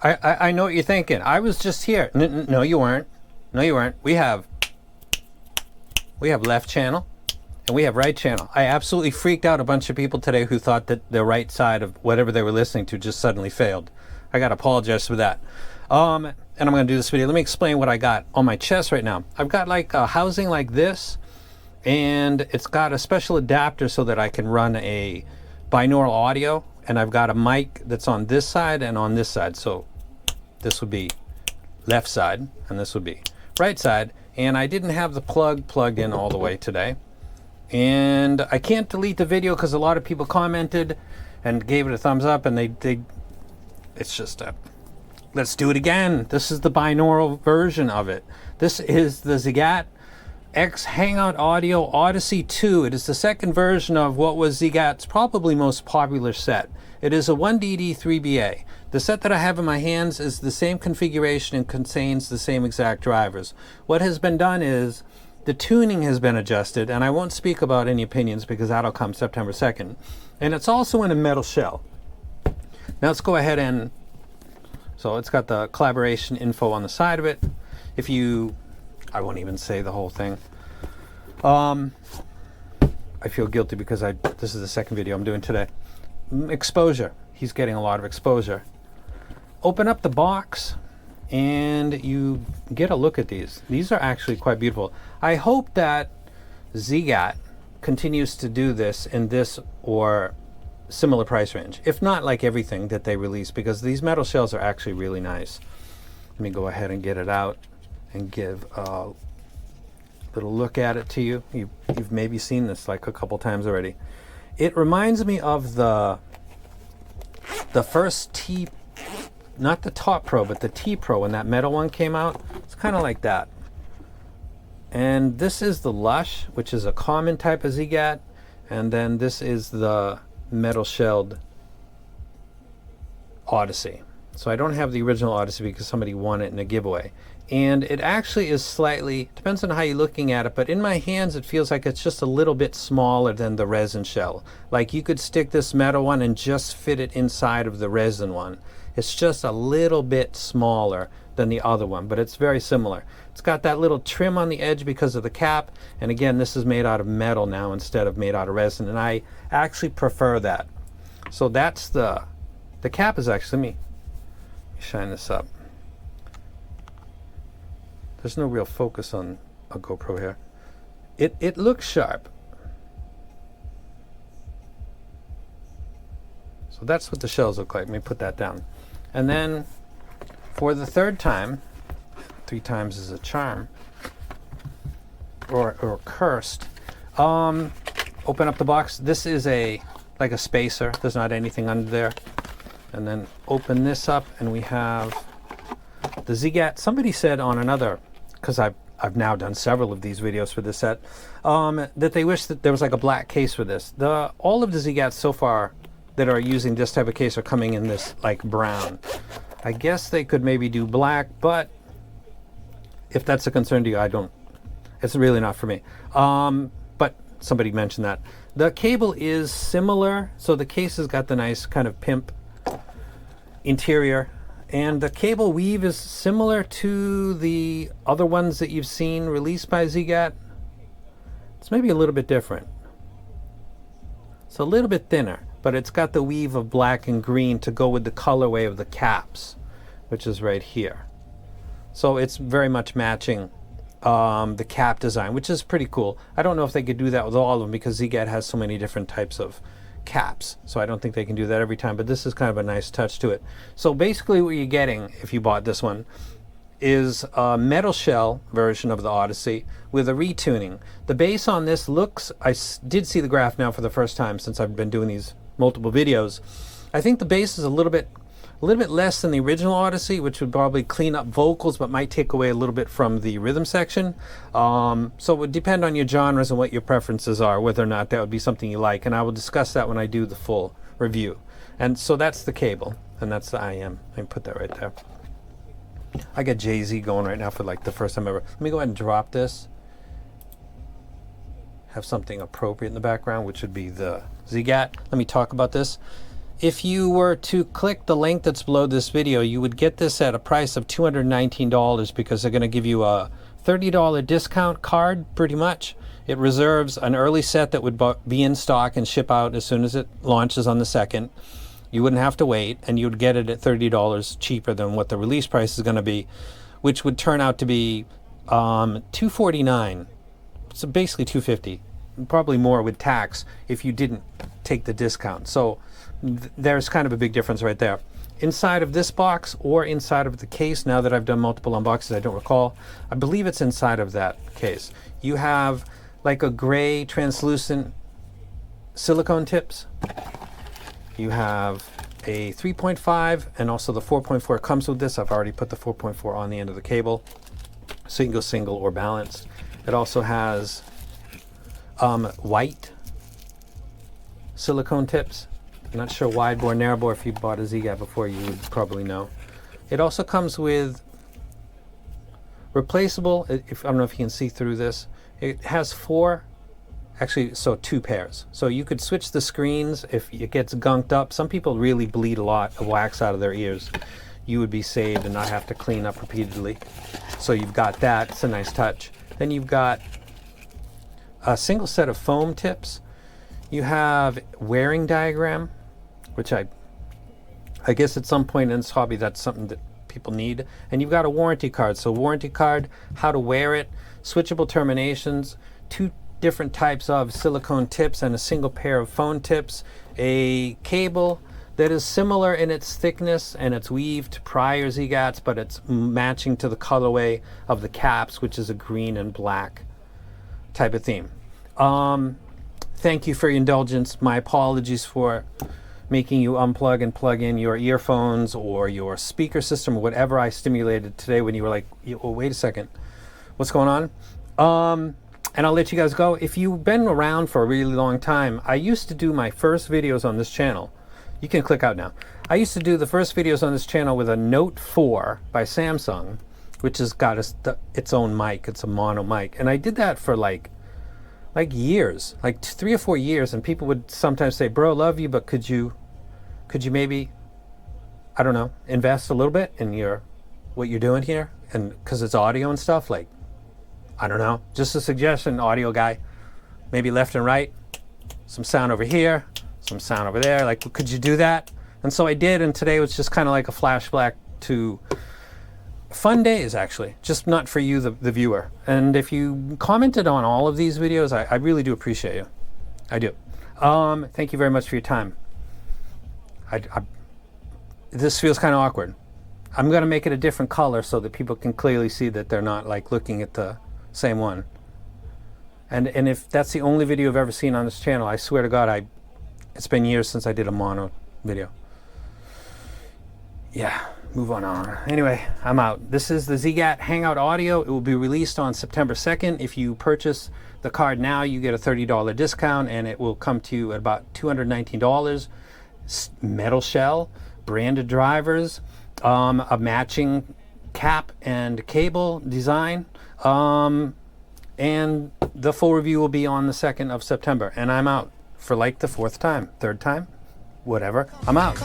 I know what you're thinking. I was just here. No, you weren't. No, you weren't. We have left channel and we have right channel. I absolutely freaked out a bunch of people today who thought that the right side of whatever they were listening to just suddenly failed. I got to apologize for that. And I'm going to do this video. Let me explain what I got on my chest right now. I've got like a housing like this, and it's got a special adapter so that I can run a binaural audio, and I've got a mic that's on this side and on this side. So this would be left side and this would be right side, and I didn't have the plug plugged in all the way today, and I can't delete the video because a lot of people commented and gave it a thumbs up, and it's just a let's do it again. This is the binaural version of it. This is the ZiiGaat X Hangout Audio Odyssey 2. It is the second version of what was ZiiGaat's probably most popular set. It is a 1DD 3BA. The set that I have in my hands is the same configuration and contains the same exact drivers. What has been done is the tuning has been adjusted, and I won't speak about any opinions because that'll come September 2nd. And it's also in a metal shell. Now let's go ahead and, so it's got the collaboration info on the side of it. I won't even say the whole thing. I feel guilty because this is the second video I'm doing today. Exposure. He's getting a lot of exposure. Open up the box and you get a look at these. These are actually quite beautiful. I hope that ZiiGaat continues to do this in this or similar price range, if not like everything that they release, because these metal shells are actually really nice. Let me go ahead and get it out and give a little look at it to you. You've maybe seen this like a couple times already. It reminds me of the first T, not the Top Pro, but the T Pro when that metal one came out. It's kind of like that. And this is the Lush, which is a common type of ZiiGaat, and then this is the metal shelled Odyssey. So I don't have the original Odyssey because somebody won it in a giveaway. And it actually is slightly, depends on how you're looking at it, but in my hands it feels like it's just a little bit smaller than the resin shell. Like you could stick this metal one and just fit it inside of the resin one. It's just a little bit smaller than the other one, but it's very similar. It's got that little trim on the edge because of the cap, and again, this is made out of metal now instead of made out of resin, and I actually prefer that. So that's the cap is actually, let me shine this up. There's no real focus on a GoPro here. It looks sharp. So that's what the shells look like. Let me put that down. And then for the third time, 3 times is a charm, or cursed, open up the box. This is like a spacer. There's not anything under there. And then open this up and we have the ZiiGaat. Somebody said on another, because I've now done several of these videos for this set, that they wish that there was like a black case for this. All of the ZiiGaats so far that are using this type of case are coming in this like brown. I guess they could maybe do black, but if that's a concern to you, it's really not for me. But somebody mentioned that. The cable is similar, so the case has got the nice kind of pimp interior, and the cable weave is similar to the other ones that you've seen released by ZiiGaat. It's maybe a little bit different. It's a little bit thinner, but it's got the weave of black and green to go with the colorway of the caps, which is right here. So it's very much matching the cap design, which is pretty cool. I don't know if they could do that with all of them because ZiiGaat has so many different types of caps, so I don't think they can do that every time, but this is kind of a nice touch to it. So basically what you're getting if you bought this one is a metal shell version of the Odyssey with a retuning. The bass on this looks, I did see the graph now for the first time since I've been doing these multiple videos. I think the bass is a little bit less than the original Odyssey, which would probably clean up vocals but might take away a little bit from the rhythm section. So it would depend on your genres and what your preferences are, whether or not that would be something you like, and I will discuss that when I do the full review. And so that's the cable, and that's the IM. I can put that right there. I got Jay-Z going right now for like the first time ever. Let me go ahead and drop this. Have something appropriate in the background, which would be the ZiiGaat. Let me talk about this. If you were to click the link that's below this video, you would get this at a price of $219 because they're going to give you a $30 discount card, pretty much. It reserves an early set that would be in stock and ship out as soon as it launches on the 2nd. You wouldn't have to wait, and you would get it at $30 cheaper than what the release price is going to be, which would turn out to be $249. So basically $250, probably more with tax if you didn't take the discount. So there's kind of a big difference right there. Inside of this box or inside of the case, now that I've done multiple unboxings, I don't recall. I believe it's inside of that case. You have like a gray translucent silicone tips. You have a 3.5 and also the 4.4 comes with this. I've already put the 4.4 on the end of the cable, so you can go single or balanced. It also has white silicone tips. I'm not sure wide bore, narrow bore. If you bought a ZiiGaat before, you would probably know. It also comes with replaceable, I don't know if you can see through this, it has two pairs. So you could switch the screens if it gets gunked up. Some people really bleed a lot of wax out of their ears. You would be saved and not have to clean up repeatedly. So you've got that, it's a nice touch. Then you've got a single set of foam tips. You have wearing diagram, which I guess at some point in this hobby that's something that people need. And you've got a warranty card. So warranty card, how to wear it, switchable terminations, 2 different types of silicone tips and a single pair of foam tips, a cable that is similar in its thickness and its weave to prior ZiiGaats, but it's matching to the colorway of the caps, which is a green and black type of theme. Thank you for your indulgence. My apologies for making you unplug and plug in your earphones or your speaker system or whatever I stimulated today when you were like, oh, wait a second, what's going on? And I'll let you guys go. If you've been around for a really long time, I used to do my first videos on this channel. You can click out now. I used to do the first videos on this channel with a Note 4 by Samsung, which has got its own mic. It's a mono mic. And I did that for like years, like 3 or 4 years. And people would sometimes say, bro, love you, but could you maybe, I don't know, invest a little bit in what you're doing here? And because it's audio and stuff, like, I don't know, just a suggestion, audio guy, maybe left and right, some sound over here, some sound over there, like, could you do that? And so I did, and today was just kind of like a flashback to fun days, actually, just not for you, the viewer. And if you commented on all of these videos, I really do appreciate you. I do. Thank you very much for your time. This feels kind of awkward. I'm going to make it a different color so that people can clearly see that they're not like looking at the same one. And if that's the only video I've ever seen on this channel, I swear to God, it's been years since I did a mono video. Yeah, move on. Anyway, I'm out. This is the ZiiGaat Hangout audio. It will be released on September 2nd. If you purchase the card now, you get a $30 discount, and it will come to you at about $219. Metal shell, branded drivers, a matching cap and cable design, and the full review will be on the 2nd of September. And I'm out for like the 4th time, 3rd time, whatever. I'm out.